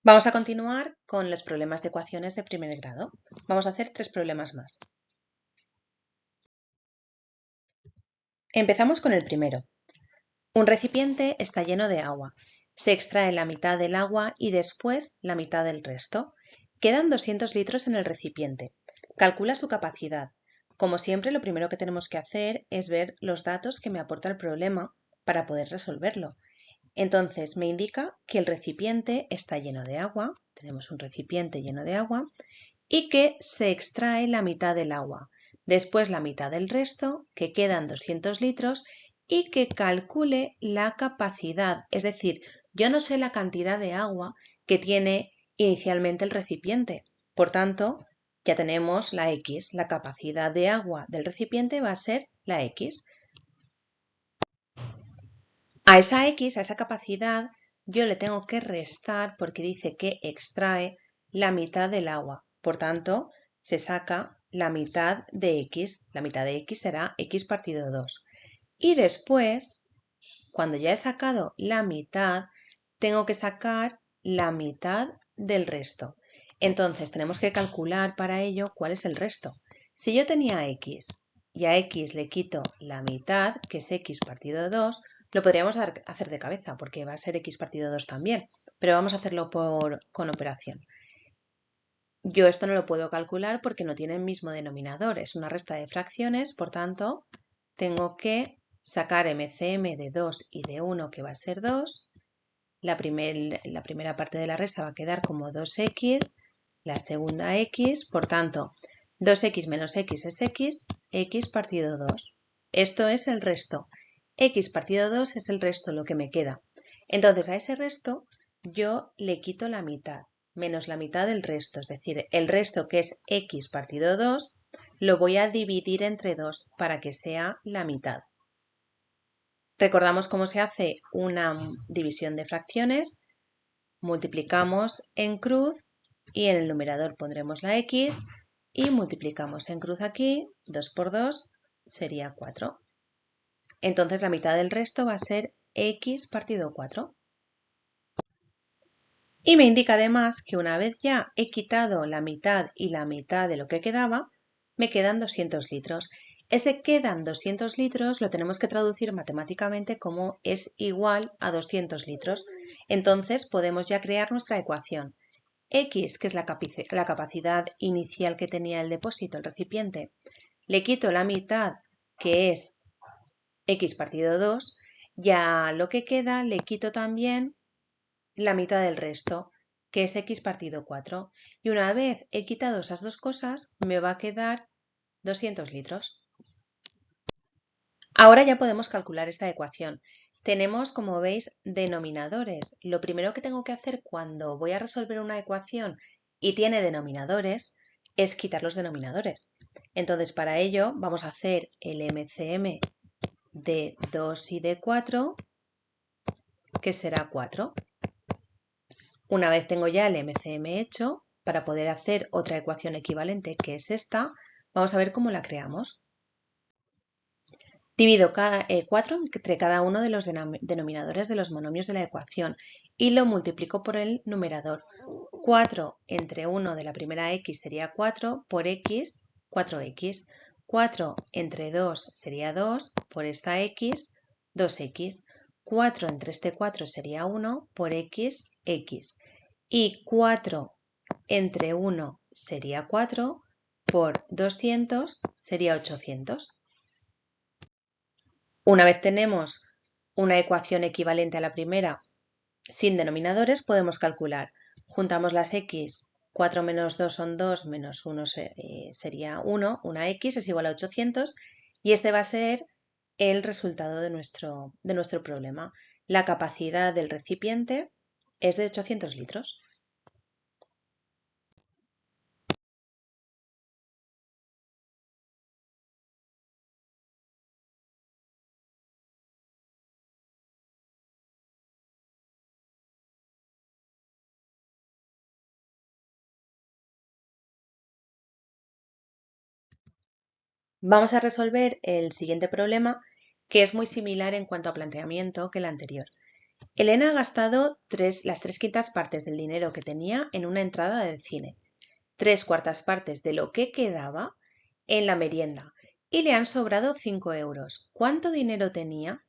Vamos a continuar con los problemas de ecuaciones de primer grado. Vamos a hacer 3 problemas más. Empezamos con el primero. Un recipiente está lleno de agua. Se extrae la mitad del agua y después la mitad del resto. Quedan 200 litros en el recipiente. Calcula su capacidad. Como siempre, lo primero que tenemos que hacer es ver los datos que me aporta el problema para poder resolverlo. Entonces me indica que el recipiente está lleno de agua. Tenemos un recipiente lleno de agua y que se extrae la mitad del agua, después la mitad del resto, que quedan 200 litros, y que calcule la capacidad, es decir, yo no sé la cantidad de agua que tiene inicialmente el recipiente. Por tanto, ya tenemos la X, la capacidad de agua del recipiente va a ser la X. A esa X, a esa capacidad, yo le tengo que restar porque dice que extrae la mitad del agua. Por tanto, se saca la mitad de X. La mitad de X será X partido 2. Y después, cuando ya he sacado la mitad, tengo que sacar la mitad del resto. Entonces, tenemos que calcular para ello cuál es el resto. Si yo tenía X y a X le quito la mitad, que es X partido 2, lo podríamos hacer de cabeza porque va a ser X partido 2 también, pero vamos a hacerlo con operación. Yo esto no lo puedo calcular porque no tiene el mismo denominador, es una resta de fracciones, por tanto, tengo que sacar MCM de 2 y de 1, que va a ser 2. La primera parte de la resta va a quedar como 2x, la segunda x, por tanto, 2x menos x es x, x partido 2. Esto es el resto. X partido 2 es el resto, lo que me queda. Entonces, a ese resto yo le quito la mitad, menos la mitad del resto, es decir, el resto que es x partido 2, lo voy a dividir entre 2 para que sea la mitad. Recordamos cómo se hace una división de fracciones. Multiplicamos en cruz y en el numerador pondremos la x y multiplicamos en cruz aquí, 2 por 2 sería 4. Entonces la mitad del resto va a ser x partido 4. Y me indica además que una vez ya he quitado la mitad y la mitad de lo que quedaba, me quedan 200 litros. Ese quedan 200 litros lo tenemos que traducir matemáticamente como es igual a 200 litros. Entonces podemos ya crear nuestra ecuación. X, que es la capacidad inicial que tenía el depósito, el recipiente, le quito la mitad, que es X partido 2, ya lo que queda le quito también la mitad del resto, que es X partido 4. Y una vez he quitado esas dos cosas, me va a quedar 200 litros. Ahora ya podemos calcular esta ecuación. Tenemos, como veis, denominadores. Lo primero que tengo que hacer cuando voy a resolver una ecuación y tiene denominadores es quitar los denominadores. Entonces, para ello vamos a hacer el MCM de 2 y de 4, que será 4. Una vez tengo ya el MCM hecho, para poder hacer otra ecuación equivalente, que es esta, vamos a ver cómo la creamos. Divido 4 entre cada uno de los denominadores de los monomios de la ecuación y lo multiplico por el numerador. 4 entre 1 de la primera x sería 4, por x, 4x. 4 entre 2 sería 2, por esta x, 2x. 4 entre este 4 sería 1, por x, x. Y 4 entre 1 sería 4, por 200 sería 800. Una vez tenemos una ecuación equivalente a la primera sin denominadores, podemos calcular. Juntamos las x, 4 menos 2 son 2, menos 1 sería 1, una x es igual a 800 y este va a ser el resultado de nuestro problema. La capacidad del recipiente es de 800 litros. Vamos a resolver el siguiente problema, que es muy similar en cuanto a planteamiento que el anterior. Elena ha gastado las 3/5 partes del dinero que tenía en una entrada de cine, 3/4 partes de lo que quedaba en la merienda y le han sobrado 5 euros. ¿Cuánto dinero tenía?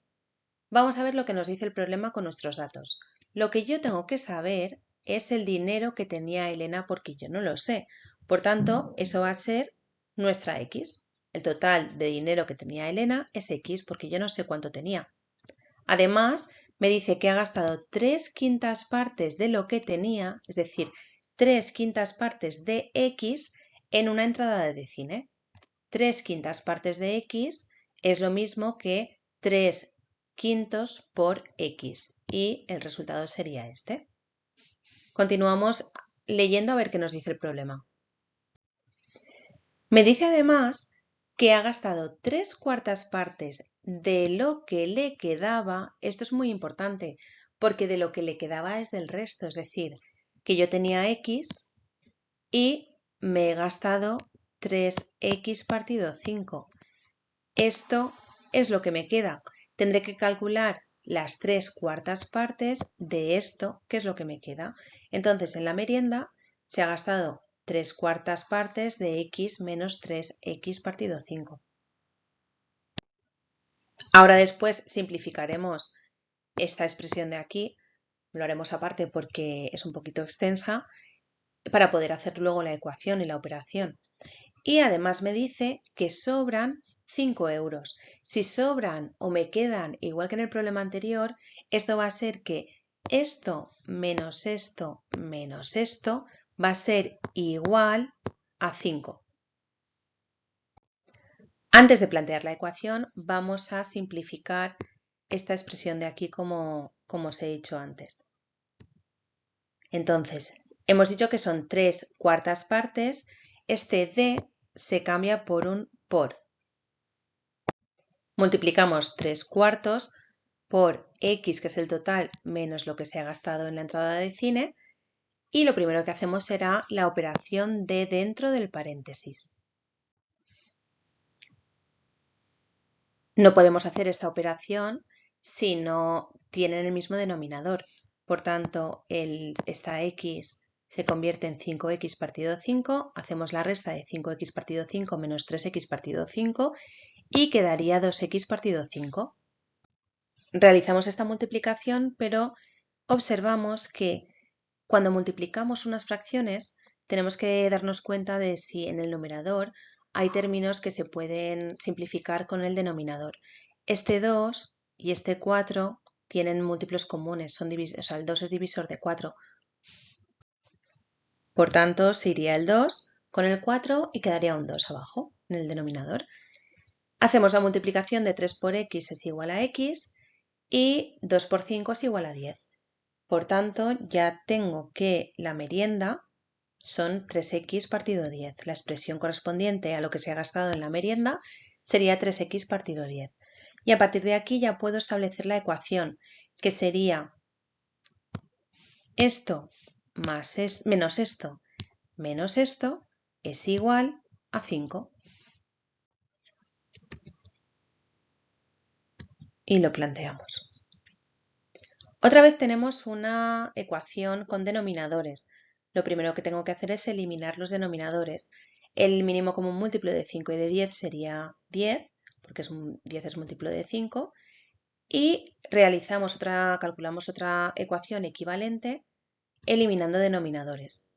Vamos a ver lo que nos dice el problema con nuestros datos. Lo que yo tengo que saber es el dinero que tenía Elena porque yo no lo sé. Por tanto, eso va a ser nuestra X. El total de dinero que tenía Elena es X porque yo no sé cuánto tenía. Además, me dice que ha gastado 3/5 partes de lo que tenía, es decir, 3/5 partes de X en una entrada de cine. 3/5 partes de X es lo mismo que 3/5 por X y el resultado sería este. Continuamos leyendo a ver qué nos dice el problema. Me dice además que ha gastado 3/4 partes de lo que le quedaba. Esto es muy importante porque de lo que le quedaba es del resto, es decir, que yo tenía X y me he gastado 3X partido 5. Esto es lo que me queda. Tendré que calcular las 3/4 partes de esto, que es lo que me queda. Entonces, en la merienda se ha gastado 3/4 partes de X menos 3X partido 5. Ahora después simplificaremos esta expresión de aquí, lo haremos aparte porque es un poquito extensa, para poder hacer luego la ecuación y la operación. Y además me dice que sobran 5 euros. Si sobran o me quedan igual que en el problema anterior, esto va a ser que esto menos esto menos esto va a ser igual a 5. Antes de plantear la ecuación, vamos a simplificar esta expresión de aquí como os he dicho antes. Entonces, hemos dicho que son 3/4 partes. Este D se cambia por un por. Multiplicamos 3/4 por X, que es el total, menos lo que se ha gastado en la entrada de cine. Y lo primero que hacemos será la operación de dentro del paréntesis. No podemos hacer esta operación si no tienen el mismo denominador. Por tanto, esta X se convierte en 5X partido 5. Hacemos la resta de 5X partido 5 menos 3X partido 5 y quedaría 2X partido 5. Realizamos esta multiplicación, pero observamos que cuando multiplicamos unas fracciones tenemos que darnos cuenta de si en el numerador hay términos que se pueden simplificar con el denominador. Este 2 y este 4 tienen múltiplos comunes, o sea, el 2 es divisor de 4. Por tanto, se iría el 2 con el 4 y quedaría un 2 abajo en el denominador. Hacemos la multiplicación de 3 por X es igual a X y 2 por 5 es igual a 10. Por tanto, ya tengo que la merienda son 3X partido 10. La expresión correspondiente a lo que se ha gastado en la merienda sería 3X partido 10. Y a partir de aquí ya puedo establecer la ecuación, que sería esto menos esto es igual a 5. Y lo planteamos. Otra vez tenemos una ecuación con denominadores. Lo primero que tengo que hacer es eliminar los denominadores. El mínimo común múltiplo de 5 y de 10 sería 10, porque 10 es múltiplo de 5. Y calculamos otra ecuación equivalente eliminando denominadores.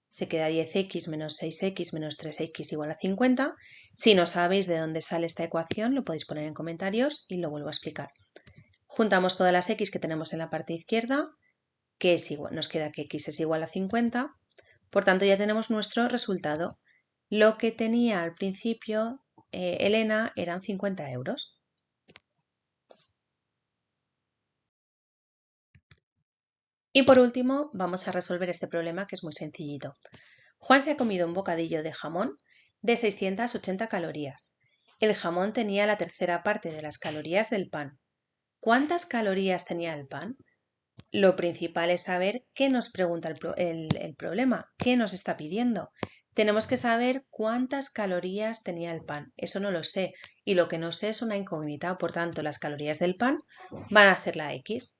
Se queda 10x menos 6x menos 3x igual a 50. Si no sabéis de dónde sale esta ecuación, lo podéis poner en comentarios y lo vuelvo a explicar. Juntamos todas las x que tenemos en la parte izquierda, que es igual, nos queda que x es igual a 50. Por tanto, ya tenemos nuestro resultado. Lo que tenía al principio Elena eran 50 euros. Y por último, vamos a resolver este problema que es muy sencillito. Juan se ha comido un bocadillo de jamón de 680 calorías. El jamón tenía la tercera parte de las calorías del pan. ¿Cuántas calorías tenía el pan? Lo principal es saber qué nos pregunta el problema, qué nos está pidiendo. Tenemos que saber cuántas calorías tenía el pan. Eso no lo sé y lo que no sé es una incógnita. Por tanto, las calorías del pan van a ser la X.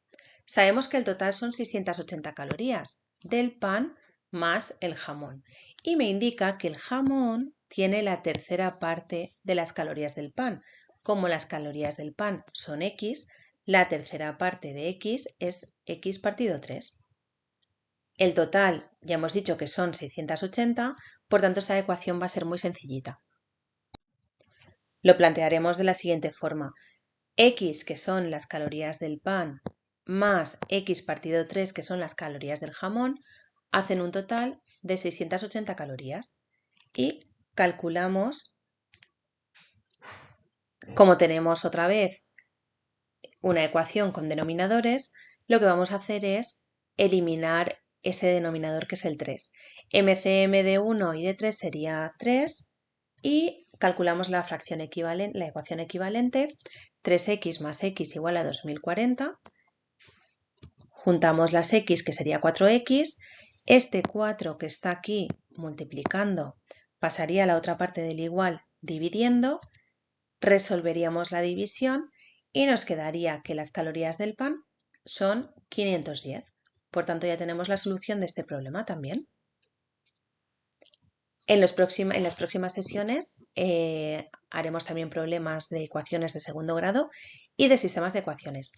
Sabemos que el total son 680 calorías del pan más el jamón y me indica que el jamón tiene la tercera parte de las calorías del pan. Como las calorías del pan son X, la tercera parte de X es X partido 3. El total ya hemos dicho que son 680, por tanto esta ecuación va a ser muy sencillita. Lo plantearemos de la siguiente forma. X, que son las calorías del pan, más X partido 3, que son las calorías del jamón, hacen un total de 680 calorías. Y calculamos, como tenemos otra vez una ecuación con denominadores, lo que vamos a hacer es eliminar ese denominador que es el 3. MCM de 1 y de 3 sería 3 y calculamos la fracción equivalente, la ecuación equivalente, 3x más x igual a 2040. Juntamos las x, que sería 4x. Este 4 que está aquí multiplicando pasaría a la otra parte del igual dividiendo. Resolveríamos la división y nos quedaría que las calorías del pan son 510. Por tanto, ya tenemos la solución de este problema también. En las próximas sesiones haremos también problemas de ecuaciones de segundo grado y de sistemas de ecuaciones.